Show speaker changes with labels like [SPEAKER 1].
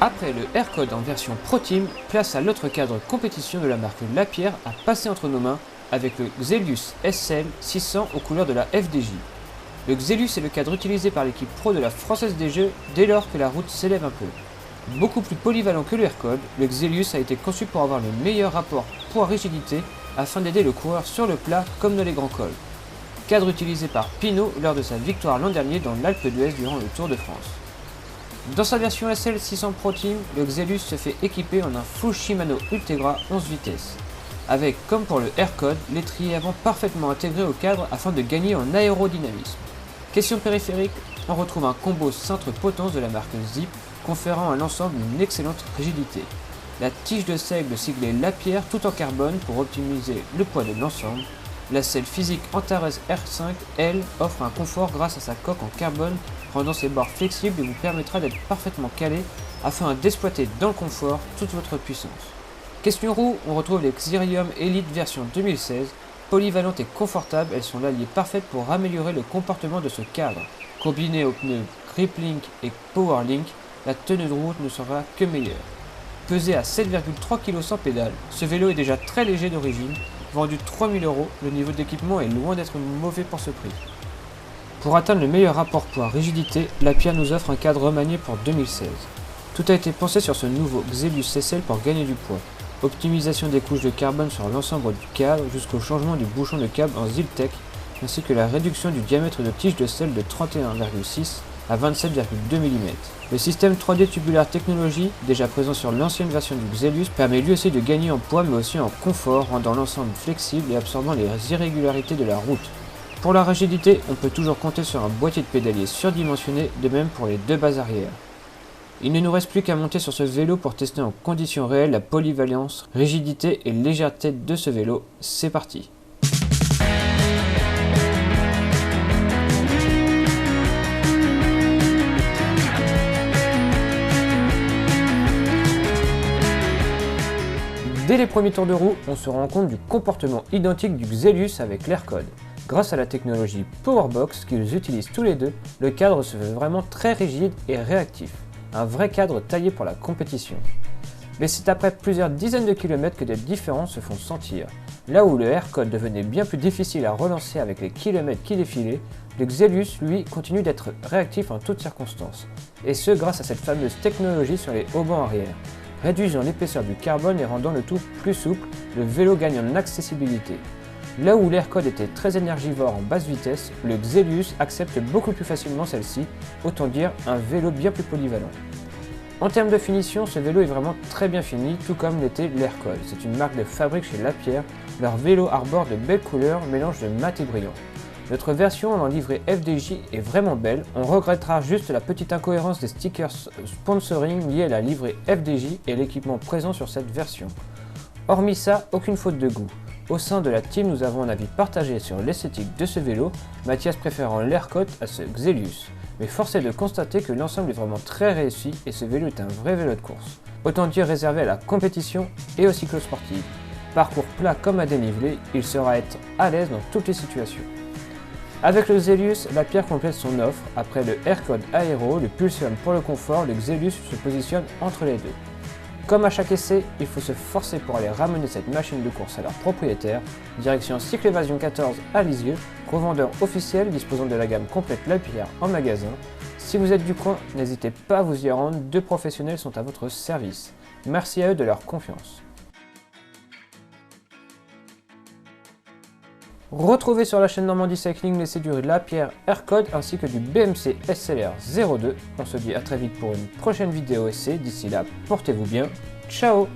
[SPEAKER 1] Après le Aircode en version Pro Team, place à l'autre cadre compétition de la marque Lapierre à passer entre nos mains avec le Xelius SL 600 aux couleurs de la FDJ. Le Xelius est le cadre utilisé par l'équipe pro de la Française des Jeux dès lors que la route s'élève un peu. Beaucoup plus polyvalent que le Aircode, le Xelius a été conçu pour avoir le meilleur rapport poids-rigidité afin d'aider le coureur sur le plat comme dans les grands cols. Cadre utilisé par Pinot lors de sa victoire l'an dernier dans l'Alpe d'Huez durant le Tour de France. Dans sa version SL 600 Pro Team, le Xelius se fait équiper en un full Shimano Ultegra 11 vitesses, avec, comme pour le Aircode, l'étrier avant parfaitement intégré au cadre afin de gagner en aérodynamisme. Question périphérique, on retrouve un combo cintre-potence de la marque Zip, conférant à l'ensemble une excellente rigidité. La tige de seigle siglée Lapierre tout en carbone pour optimiser le poids de l'ensemble. La selle physique Antares R5, elle, offre un confort grâce à sa coque en carbone, rendant ses bords flexibles et vous permettra d'être parfaitement calé afin d'exploiter dans le confort toute votre puissance. Question roue, on retrouve les Xerium Elite version 2016. Polyvalentes et confortables, elles sont l'allié parfait pour améliorer le comportement de ce cadre. Combiné aux pneus GripLink et PowerLink, la tenue de route ne sera que meilleure. Pesé à 7,3 kg sans pédale, ce vélo est déjà très léger d'origine. Vendu 3000 €, le niveau d'équipement est loin d'être mauvais pour ce prix. Pour atteindre le meilleur rapport poids-rigidité, Lapierre nous offre un cadre remanié pour 2016. Tout a été pensé sur ce nouveau Xelius SL pour gagner du poids. Optimisation des couches de carbone sur l'ensemble du cadre jusqu'au changement du bouchon de câble en Ziltech, ainsi que la réduction du diamètre de tige de selle de 31,6 à 27,2 mm. Le système 3D Tubular Technology, déjà présent sur l'ancienne version du Xelius, permet lui aussi de gagner en poids mais aussi en confort, rendant l'ensemble flexible et absorbant les irrégularités de la route. Pour la rigidité, on peut toujours compter sur un boîtier de pédalier surdimensionné, de même pour les deux bases arrière. Il ne nous reste plus qu'à monter sur ce vélo pour tester en conditions réelles la polyvalence, rigidité et légèreté de ce vélo. C'est parti! Dès les premiers tours de roue, on se rend compte du comportement identique du Xelius avec l'Aircode. Grâce à la technologie Powerbox qu'ils utilisent tous les deux, le cadre se fait vraiment très rigide et réactif. Un vrai cadre taillé pour la compétition. Mais c'est après plusieurs dizaines de kilomètres que des différences se font sentir. Là où le Aircode devenait bien plus difficile à relancer avec les kilomètres qui défilaient, le Xelius, lui, continue d'être réactif en toutes circonstances. Et ce grâce à cette fameuse technologie sur les haubans arrière. Réduisant l'épaisseur du carbone et rendant le tout plus souple, le vélo gagne en accessibilité. Là où l'Aircode était très énergivore en basse vitesse, le Xelius accepte beaucoup plus facilement celle-ci, autant dire un vélo bien plus polyvalent. En termes de finition, ce vélo est vraiment très bien fini, tout comme l'était l'Aircode. C'est une marque de fabrique chez Lapierre, leur vélo arbore de belles couleurs, mélange de mat et brillant. Notre version en livrée FDJ est vraiment belle, on regrettera juste la petite incohérence des stickers sponsoring liés à la livrée FDJ et l'équipement présent sur cette version. Hormis ça, aucune faute de goût. Au sein de la team, nous avons un avis partagé sur l'esthétique de ce vélo, Mathias préférant l'Aircode à ce Xelius. Mais force est de constater que l'ensemble est vraiment très réussi et ce vélo est un vrai vélo de course. Autant dire réservé à la compétition et aux cyclosportives. Parcours plat comme à dénivelé, il saura être à l'aise dans toutes les situations. Avec le Xelius, Lapierre complète son offre. Après le Aircode Aero, le Pulsion pour le confort, le Xelius se positionne entre les deux. Comme à chaque essai, il faut se forcer pour aller ramener cette machine de course à leur propriétaire. Direction Cycle Évasion 14 à Lisieux, revendeur officiel disposant de la gamme complète Lapierre en magasin. Si vous êtes du coin, n'hésitez pas à vous y rendre, deux professionnels sont à votre service. Merci à eux de leur confiance. Retrouvez sur la chaîne Normandie Cycling l'essai du Lapierre Aircode ainsi que du BMC SLR 02. On se dit à très vite pour une prochaine vidéo essai. D'ici là, portez-vous bien. Ciao!